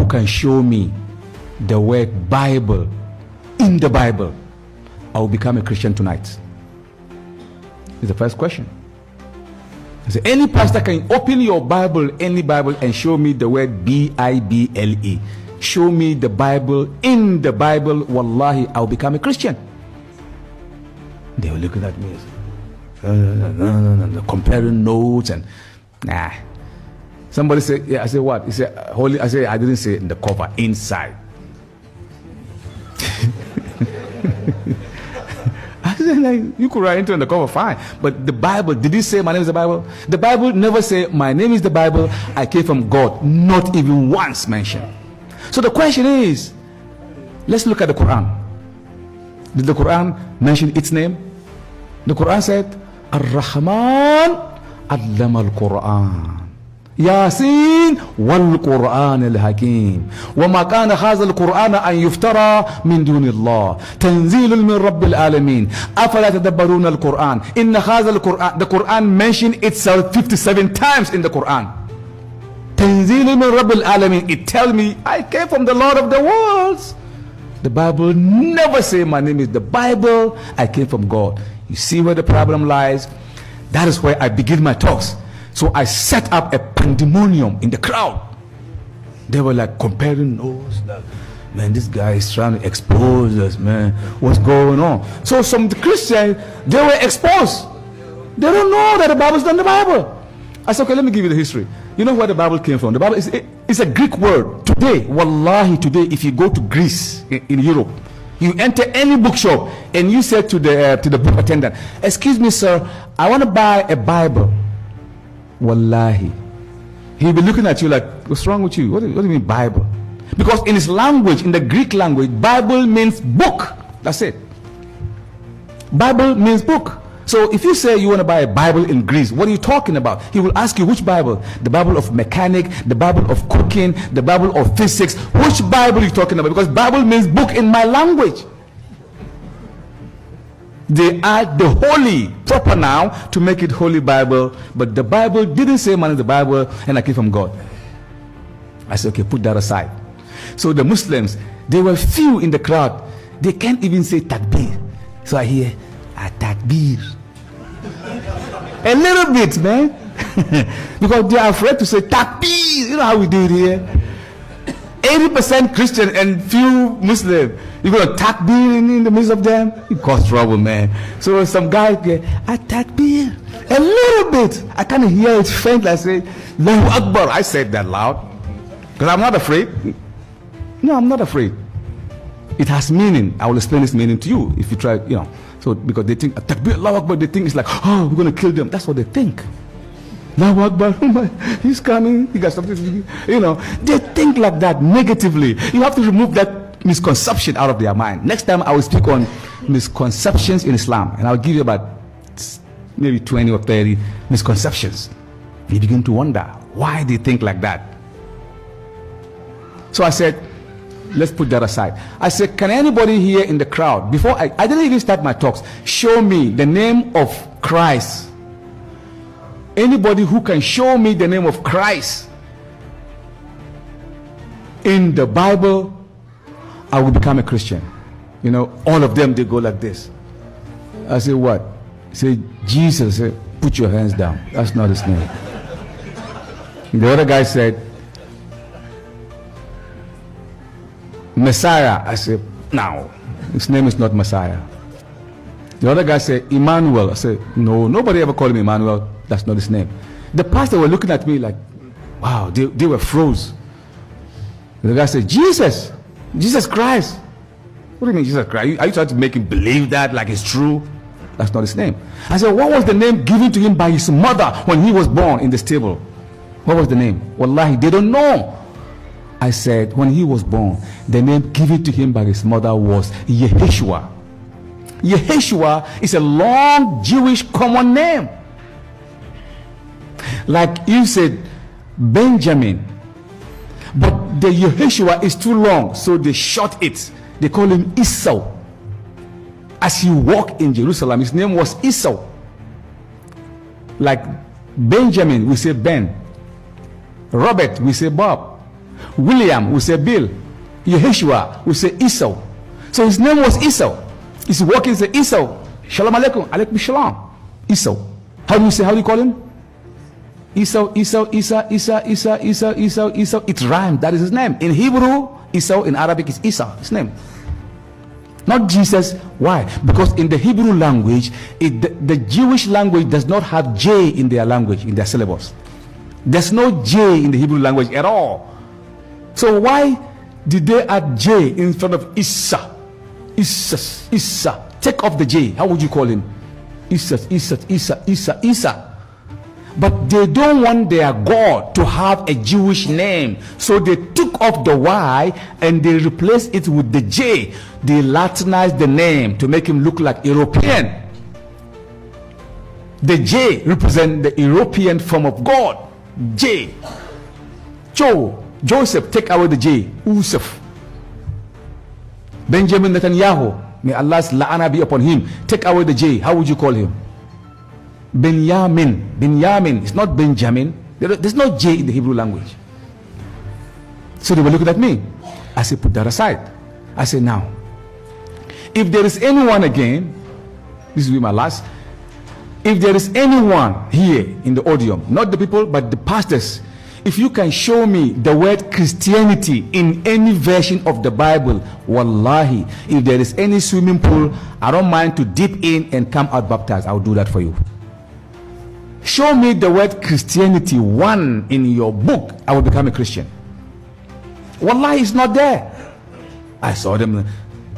who can show me the word Bible in the Bible, I will become a Christian tonight. It's the first question. I say, any pastor can open your Bible, any Bible, and show me the word B-I-B-L-E. Show me the Bible in the Bible. Wallahi, I'll become a Christian. They were looking at me, comparing notes and nah. Somebody said, yeah. I said, what? He said, holy. I said, I didn't say in the cover, inside. I said, like, you could write into in the cover, fine. But the Bible, did it say my name is the Bible? The Bible never say my name is the Bible. I came from God. Not even once mentioned. So the question is, let's look at the Quran. Did the Quran mention its name? The Quran said, Ar-Rahman allama al-Quran. Yasin wal-Quran al-Hakim. وما كان هذا القرآن أن يفترى من دون الله تنزيل من رب العالمين أفلا تدبرون القرآن إن هذا القرآن. The Quran mentioned itself 57 times in the Quran. تنزيل من رب العالمين. It tells me I came from the Lord of the worlds. The Bible never say my name is the Bible. I came from God. You see where the problem lies? That is where I begin my talks. So I set up a pandemonium in the crowd. They were like comparing notes. Like, man, this guy is trying to expose us, man. What's going on? So some Christians, they were exposed. They don't know that the Bible is not the Bible. I said, okay, let me give you the history. You know where the Bible came from? The Bible is it's a Greek word. Today, wallahi, today, if you go to Greece, in Europe, you enter any bookshop and you say to the book attendant, excuse me, sir, I want to buy a Bible. Wallahi, he'll be looking at you like, what's wrong with you? What do you mean Bible? Because in his language, in the Greek language, Bible means book. That's it. Bible means book. So if you say you want to buy a Bible in Greece, what are you talking about? He will ask you, which Bible? The Bible of mechanic, the Bible of cooking, the Bible of physics. Which Bible are you talking about? Because Bible means book in my language. They add the holy proper now to make it Holy Bible, but the Bible didn't say man is the Bible and I came from God. I said, okay, put that aside. So the Muslims, they were few in the crowd. They can't even say takbir. So I hear, takbir. A little bit, man. Because they are afraid to say takbir. You know how we do it here. 80% Christian and few Muslim. You're going to takbir in the midst of them? You cause trouble, man. So some guy get takbir. A little bit. I kind of hear it faint. I say, Allahu Akbar. I said that loud. Because I'm not afraid. No, I'm not afraid. It has meaning. I will explain its meaning to you if you try, you know. So because they think, takbir, Allahu Akbar, they think it's like, oh, we're going to kill them. That's what they think. Allahu Akbar, he's coming, he got something to do. You know, they think like that negatively. You have to remove that misconception out of their mind. Next time I will speak on misconceptions in Islam, and I'll give you about maybe 20 or 30 misconceptions. You begin to wonder why they think like that. So I said, let's put that aside. I said, can anybody here in the crowd, before I didn't even start my talks, show me the name of Christ. Anybody who can show me the name of Christ in the Bible, I will become a Christian. You know, all of them, they go like this. I say, what? Say, Jesus. I say, put your hands down. That's not his name. The other guy said, Messiah. I said, no, his name is not Messiah. The other guy said, Emmanuel. I said, no, nobody ever called him Emmanuel. That's not his name. The pastor were looking at me like, wow, they were froze. The guy said, Jesus. Jesus Christ. What do you mean Jesus Christ? Are you trying to make him believe that like it's true? That's not his name. I said, what was the name given to him by his mother when he was born in the stable? What was the name? Wallahi, they don't know. I said, when he was born, the name given to him by his mother was Yeshua. Yeshua is a long Jewish common name. Like you said, Benjamin. But the Yeshua is too long, so they short it. They call him Esau. As he walked in Jerusalem, his name was Esau. Like Benjamin, we say Ben. Robert, we say Bob. William, we say Bill. Yeshua, we say Esau. So his name was Esau. He's walking, say Esau. Shalom alaikum, alaikum shalom. Esau. How do you say, how do you call him? Esau, Esau, Esau, Esau, Esau, Esau, Esau, Esau. It rhymes, that is his name. In Hebrew, Esau, in Arabic is Esau, his name. Not Jesus. Why? Because in the Hebrew language, the Jewish language does not have J in their language, in their syllables. There's no J in the Hebrew language at all. So why did they add J in front of Issa? Issa, Issa. Take off the J. How would you call him? Issa, Issa, Issa, Issa, Issa. But they don't want their God to have a Jewish name. So they took off the Y and they replaced it with the J. They Latinized the name to make him look like European. The J represents the European form of God. J. Joseph, take away the J. Usuf. Benjamin Netanyahu, may Allah's la'ana be upon him. Take away the J. How would you call him? Benjamin. Benjamin. It's not Benjamin. There's no J in the Hebrew language. So they were looking at me. I said, put that aside. I said, now, if there is anyone again, this will be my last. If there is anyone here in the audience, not the people, but the pastors, if you can show me the word Christianity in any version of the Bible, wallahi, if there is any swimming pool, I don't mind to dip in and come out baptized. I'll do that for you. Show me the word Christianity one in your book, I will become a Christian. Wallahi, it's not there. I saw them.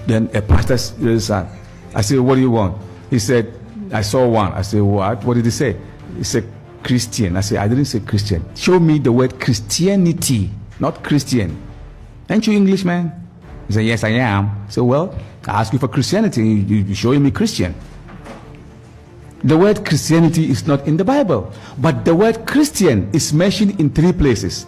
Then a pastor raised his hand. I said, what do you want? He said, I saw one. I said, what? What did he say? He said, Christian. I said, I didn't say Christian. Show me the word Christianity, not Christian. Ain't you English, man? He said, yes, I am. So, well, I asked you for Christianity. You showing me Christian. The word Christianity is not in the Bible, but the word Christian is mentioned in 3 places.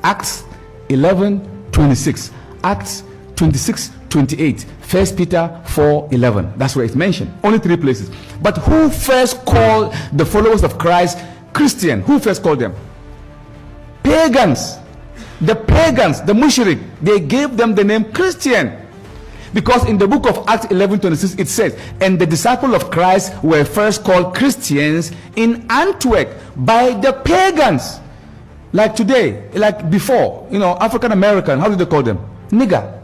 Acts 11:26, Acts 26:28, 1 Peter 4:11. That's where it's mentioned. Only 3 places. But who first called the followers of Christ Christian? Who first called them? Pagans. The pagans, the mushrik, they gave them the name Christian. Because in the book of Acts 11:26 it says, and the disciples of Christ were first called Christians in Antioch by the pagans. Like today, like before, you know, African American, how do they call them? Nigger.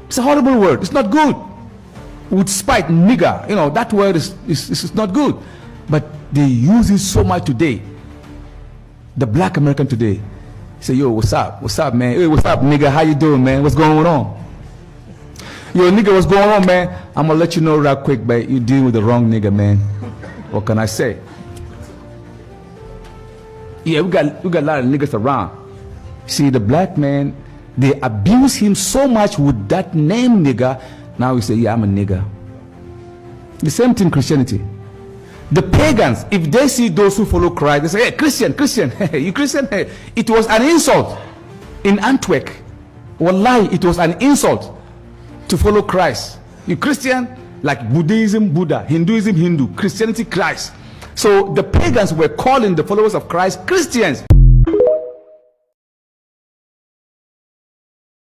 It's a horrible word. It's not good. With spite, nigger, you know, that word is not good. But they use it so much today. The black American today say, yo, what's up? What's up, man? Hey, what's up, nigga? How you doing, man? What's going on? Yo, nigga, what's going on, man? I'm gonna let you know real quick, but you deal with the wrong nigga, man. What can I say? Yeah, we got a lot of niggas around. See, the black man, they abuse him so much with that name, nigga. Now we say, yeah, I'm a nigga. The same thing, Christianity. The pagans, if they see those who follow Christ, they say, hey, Christian, Christian, you Christian? Hey. It was an insult in Antioch. Wallahi, it was an insult to follow Christ. You Christian, like Buddhism, Buddha, Hinduism, Hindu, Christianity, Christ. So the pagans were calling the followers of Christ Christians.